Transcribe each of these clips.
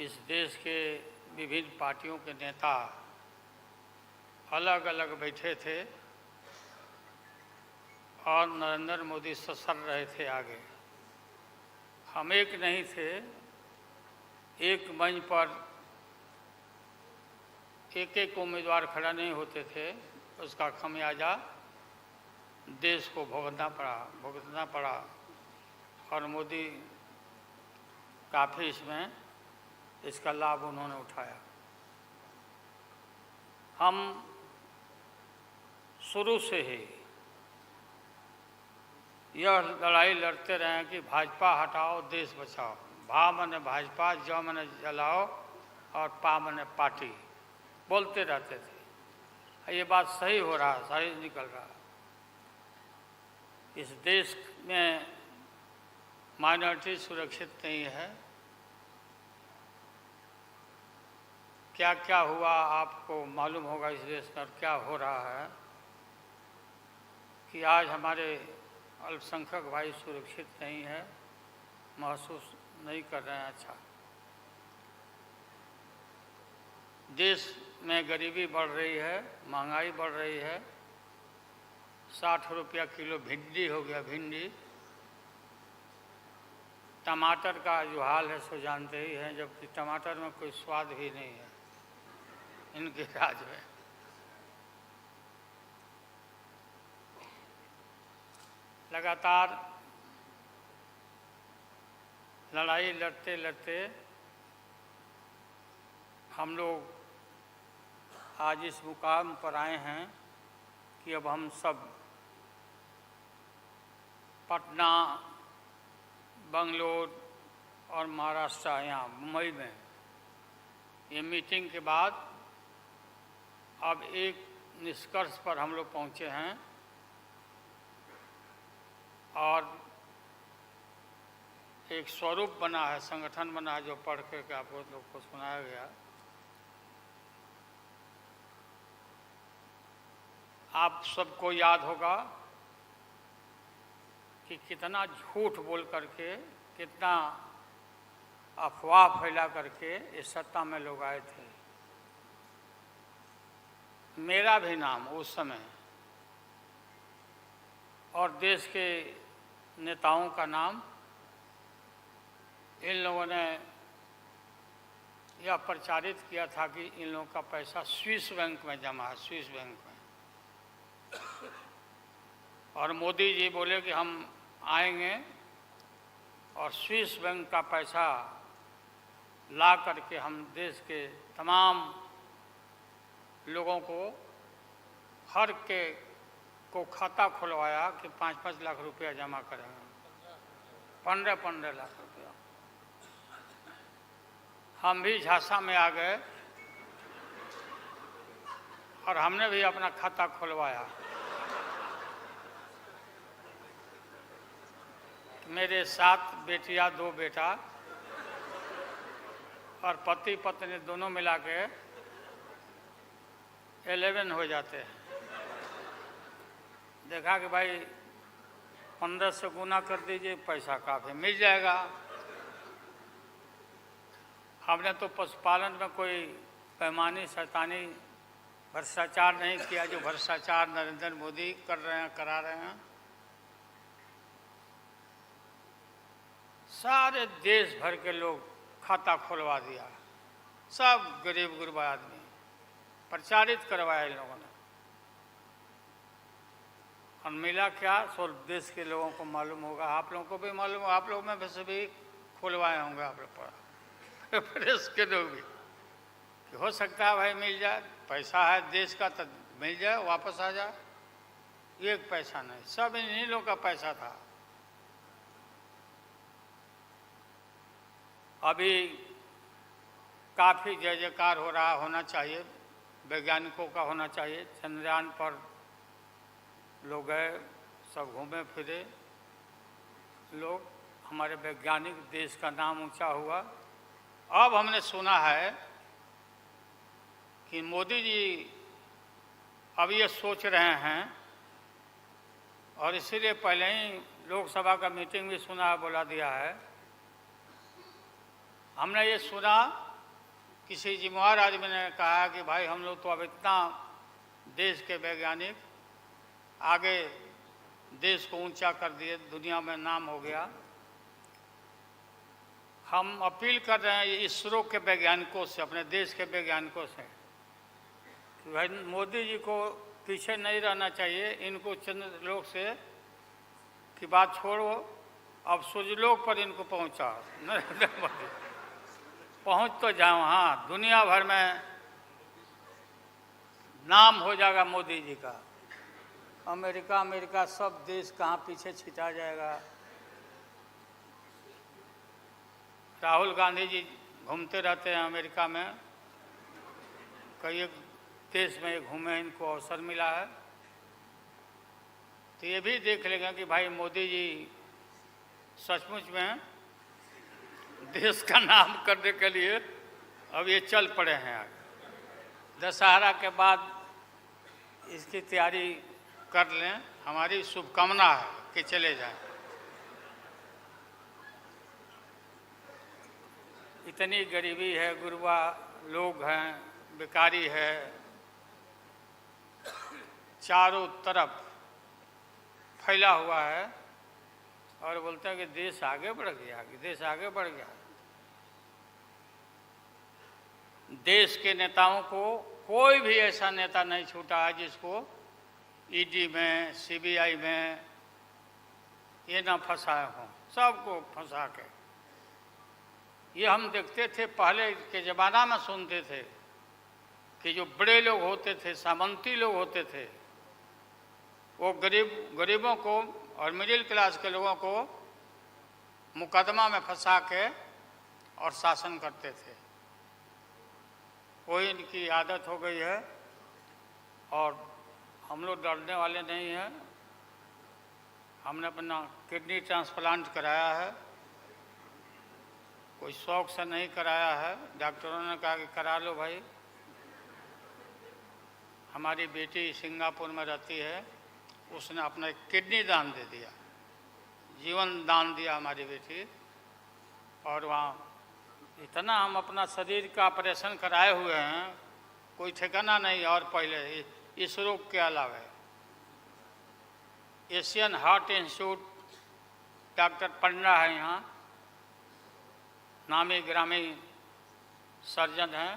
इस देश के विभिन्न पार्टियों के नेता अलग अलग बैठे थे और नरेंद्र मोदी ससर रहे थे आगे। हम एक नहीं थे, एक मंच पर एक एक उम्मीदवार खड़ा नहीं होते थे। उसका खमियाजा देश को भुगतना पड़ा और मोदी काफ़ी इसमें इसका लाभ उन्होंने उठाया। हम शुरू से ही यह लड़ाई लड़ते रहे हैं कि भाजपा हटाओ देश बचाओ। भा मने भाजपा, ज मने जलाओ और पा मने पार्टी बोलते रहते थे। ये बात सही हो रहा, सही निकल रहा। इस देश में माइनॉरिटी सुरक्षित नहीं है। क्या क्या हुआ आपको मालूम होगा इस देश में, क्या हो रहा है कि आज हमारे अल्पसंख्यक भाई सुरक्षित नहीं है, महसूस नहीं कर रहे हैं। अच्छा, देश में गरीबी बढ़ रही है, महंगाई बढ़ रही है। 60 रुपया किलो भिंडी हो गया, भिंडी। टमाटर का जो हाल है सो जानते ही हैं, जबकि टमाटर में कोई स्वाद भी नहीं है इनके राज में। लगातार लड़ाई लड़ते लड़ते हम लोग आज इस मुकाम पर आए हैं कि अब हम सब पटना, बंगलोर और महाराष्ट्र, यहाँ मुंबई में ये मीटिंग के बाद अब एक निष्कर्ष पर हम लोग पहुँचे हैं और एक स्वरूप बना है, संगठन बना है, जो पढ़ करके आप लोग को सुनाया गया। आप सबको याद होगा कि कितना झूठ बोल करके, कितना अफवाह फैला करके इस सत्ता में लोग आए थे। मेरा भी नाम उस समय और देश के नेताओं का नाम इन लोगों ने यह प्रचारित किया था कि इन लोगों का पैसा स्विस बैंक में जमा है, स्विस बैंक में। और मोदी जी बोले कि हम आएंगे और स्विस बैंक का पैसा ला करके हम देश के तमाम लोगों को, हर के को खाता खुलवाया कि 5-5 लाख रुपया जमा करेंगे, 15-15 लाख रुपया। हम भी झांसा में आ गए और हमने भी अपना खाता खुलवाया। मेरे 7 बेटियां, 2 बेटा और पति पत्नी दोनों मिला के 11 हो जाते हैं। देखा कि भाई 15 से गुना कर दीजिए, पैसा काफ़ी मिल जाएगा। हमने तो पशुपालन में कोई पैमानी शैतानी भ्रष्टाचार नहीं किया, जो भ्रष्टाचार नरेंद्र मोदी कर रहे हैं, करा रहे हैं। सारे देश भर के लोग खाता खुलवा दिया, सब गरीब गुरबा आदमी प्रचारित करवाया इन लोगों ने। और मिला क्या, सो देश के लोगों को मालूम होगा, आप लोगों को भी मालूम, आप लोग में वैसे भी खुलवाए होंगे, आप लोग पर प्रेस के लोग भी, कि हो सकता है भाई मिल जाए, पैसा है देश का तो मिल जाए, वापस आ जाए। एक पैसा नहीं, सब इन्हीं लोगों का पैसा था। अभी काफ़ी जय जयकार हो रहा, होना चाहिए, वैज्ञानिकों का होना चाहिए। चंद्रयान पर लोग गए, सब घूमे फिरे लोग, हमारे वैज्ञानिक, देश का नाम ऊंचा हुआ। अब हमने सुना है कि मोदी जी अब ये सोच रहे हैं, और इसीलिए पहले ही लोकसभा का मीटिंग भी सुना, बुला दिया है। हमने ये सुना किसी जिम्मेवार आदमी ने कहा कि भाई हम लोग तो अब इतना देश के वैज्ञानिक आगे देश को ऊंचा कर दिए, दुनिया में नाम हो गया। हम अपील कर रहे हैं इसरो के वैज्ञानिकों से, अपने देश के वैज्ञानिकों से कि भाई मोदी जी को पीछे नहीं रहना चाहिए। इनको चंद्रलोक से की बात छोड़ो, अब सूर्यलोक पर इनको पहुंचा नरेंद्र मोदी पहुंच तो जाओ। हाँ, दुनिया भर में नाम हो जाएगा मोदी जी का। अमेरिका सब देश कहाँ पीछे छिटा जाएगा। राहुल गांधी जी घूमते रहते हैं अमेरिका में, कई देश में घूमे, इनको अवसर मिला है। तो ये भी देख लेंगे कि भाई मोदी जी सचमुच में देश का नाम करने के लिए अब ये चल पड़े हैं। आगे दशहरा के बाद इसकी तैयारी कर लें, हमारी शुभकामना है कि चले जाएं। इतनी गरीबी है, गुरबा लोग हैं, बेकारी है, चारों तरफ फैला हुआ है, और बोलते हैं कि देश आगे बढ़ गया, कि देश आगे बढ़ गया। देश के नेताओं को कोई भी ऐसा नेता नहीं छूटा है जिसको ईडी में, सीबीआई में ये ना फंसाए हों, सबको फंसा के। ये हम देखते थे पहले के ज़माना में, सुनते थे कि जो बड़े लोग होते थे, सामंती लोग होते थे, वो गरीबों को और मिडिल क्लास के लोगों को मुकदमा में फंसा के और शासन करते थे। वही इनकी आदत हो गई है, और हम लोग डरने वाले नहीं हैं। हमने अपना किडनी ट्रांसप्लांट कराया है, कोई शौक से नहीं कराया है। डॉक्टरों ने कहा कि करा लो भाई। हमारी बेटी सिंगापुर में रहती है, उसने अपना किडनी दान दे दिया, जीवन दान दिया हमारी बेटी। और वहाँ इतना हम अपना शरीर का ऑपरेशन कराए हुए हैं, कोई ठिकाना नहीं। और पहले इस रोग के अलावा एशियन हार्ट इंस्टीट्यूट, डॉक्टर पंडा है यहाँ, नामी ग्रामी सर्जन हैं।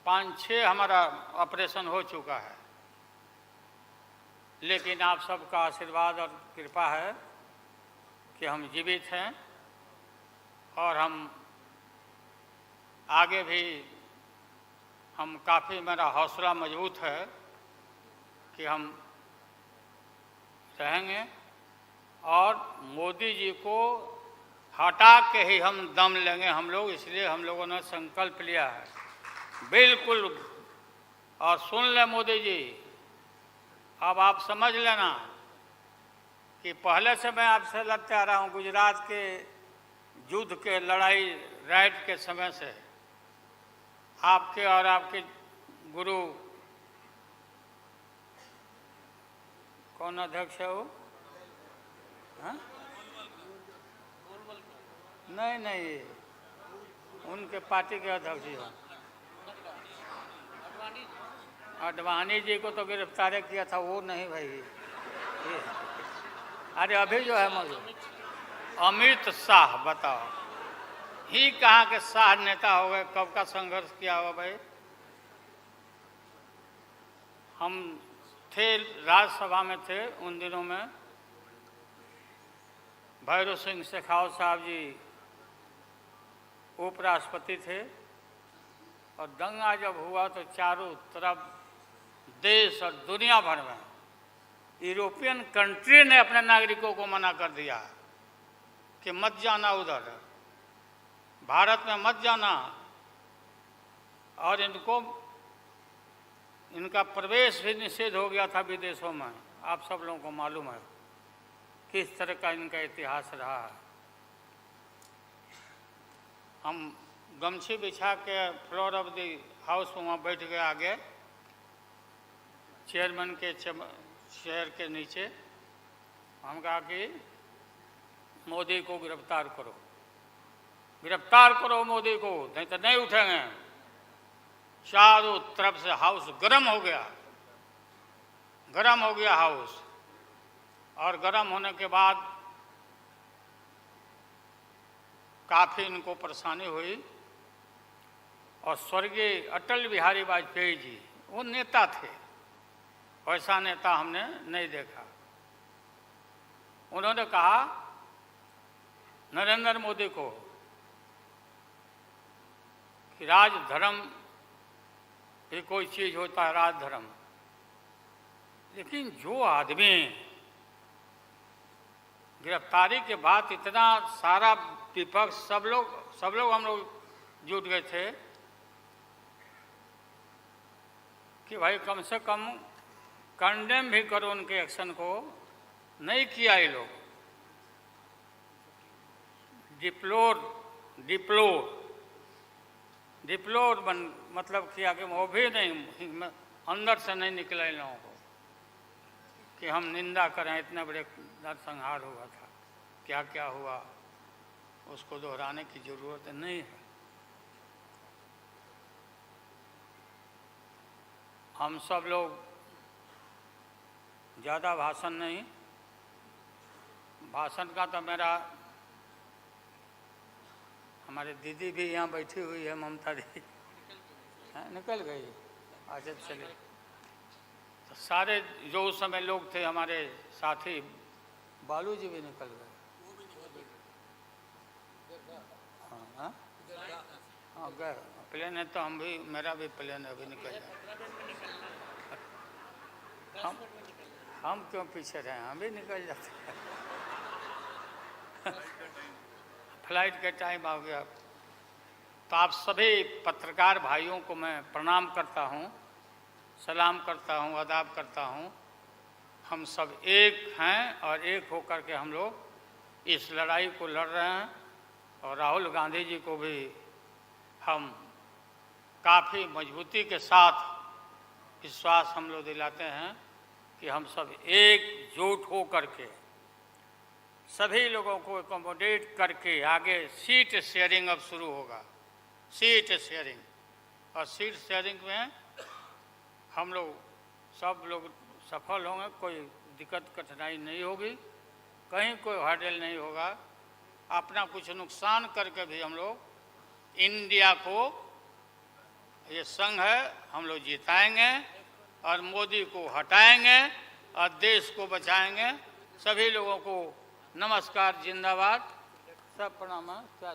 5-6 हमारा ऑपरेशन हो चुका है। लेकिन आप सबका आशीर्वाद और कृपा है कि हम जीवित हैं, और हम आगे भी हम काफ़ी, मेरा हौसला मजबूत है कि हम रहेंगे। और मोदी जी को हटा के ही हम दम लेंगे हम लोग, इसलिए हम लोगों ने संकल्प लिया है बिल्कुल। और सुन ले मोदी जी, अब आप समझ लेना कि पहले से मैं आपसे लड़ते आ रहा हूँ, गुजरात के युद्ध के लड़ाई राइट के समय से। आपके और आपके गुरु, कौन अध्यक्ष है वो? हाँ? नहीं, उनके पार्टी के अध्यक्ष जी हैं। अडवाणी जी को तो गिरफ्तार किया था, वो नहीं भाई। अरे अभी जो है मौजूद अमित शाह, बताओ ही कहाँ के शाह नेता हो गए, कब का संघर्ष किया हुआ भाई। हम थे राज्यसभा में, थे उन दिनों में। भैरव सिंह शेखावत साहब जी उपराष्ट्रपति थे, और दंगा जब हुआ तो चारों तरफ देश और दुनिया भर में यूरोपियन कंट्री ने अपने नागरिकों को मना कर दिया कि मत जाना उधर, भारत में मत जाना, और इनका प्रवेश भी निषेध हो गया था विदेशों में। आप सब लोगों को मालूम है किस तरह का इनका इतिहास रहा है। हम गमछी बिछा के फ्लोर ऑफ द हाउस में वहाँ बैठ गए आगे, चेयरमैन के चेयर के नीचे। हम कहा कि मोदी को गिरफ्तार करो, गिरफ्तार करो मोदी को, नहीं तो नहीं उठेंगे। चारों तरफ से हाउस गर्म हो गया, गर्म हो गया हाउस। और गर्म होने के बाद काफ़ी इनको परेशानी हुई। और स्वर्गीय अटल बिहारी वाजपेयी जी, वो नेता थे, वैसा नेता हमने नहीं देखा। उन्होंने कहा नरेंद्र मोदी को कि राजधर्म भी कोई चीज़ होता है, राजधर्म। लेकिन जो आदमी गिरफ्तारी के बाद इतना सारा विपक्ष, सब लोग हम लोग जुट गए थे कि भाई कम से कम कंडेम भी करो उनके एक्शन को, नहीं किया ये लोग। डिप्लोर मतलब किया कि वो भी नहीं, अंदर से नहीं निकला इन लोगों को कि हम निंदा करें, इतने बड़े नरसंहार हुआ था, क्या क्या हुआ उसको दोहराने की जरूरत नहीं है। हम सब लोग ज़्यादा भाषण नहीं, भाषण का तो मेरा, हमारे दीदी भी यहाँ बैठी हुई है, ममता दीदी निकल गई, आज चले। तो सारे जो उस समय लोग थे हमारे साथी, बालू जी भी निकल गए। हाँ हाँ गए, प्लेन है तो हम भी, मेरा भी प्लेन है, अभी निकल जाए। हम क्यों पीछे रहे, हम भी निकल जाते हैं। फ्लाइट का टाइम आ गया। तो आप सभी पत्रकार भाइयों को मैं प्रणाम करता हूँ, सलाम करता हूँ, आदाब करता हूँ। हम सब एक हैं और एक होकर के हम लोग इस लड़ाई को लड़ रहे हैं। और राहुल गांधी जी को भी हम काफ़ी मजबूती के साथ विश्वास हम लोग दिलाते हैं कि हम सब एकजुट हो करके सभी लोगों को एकोमोडेट करके आगे सीट शेयरिंग अब शुरू होगा, सीट शेयरिंग। और सीट शेयरिंग में हम लोग सब लोग सफल होंगे, कोई दिक्कत कठिनाई नहीं होगी, कहीं कोई हर्डल नहीं होगा। अपना कुछ नुकसान करके भी हम लोग इंडिया को, ये संघ है, हम लोग जिताएंगे और मोदी को हटाएंगे और देश को बचाएंगे। सभी लोगों को नमस्कार, जिंदाबाद, सब प्रणाम। क्या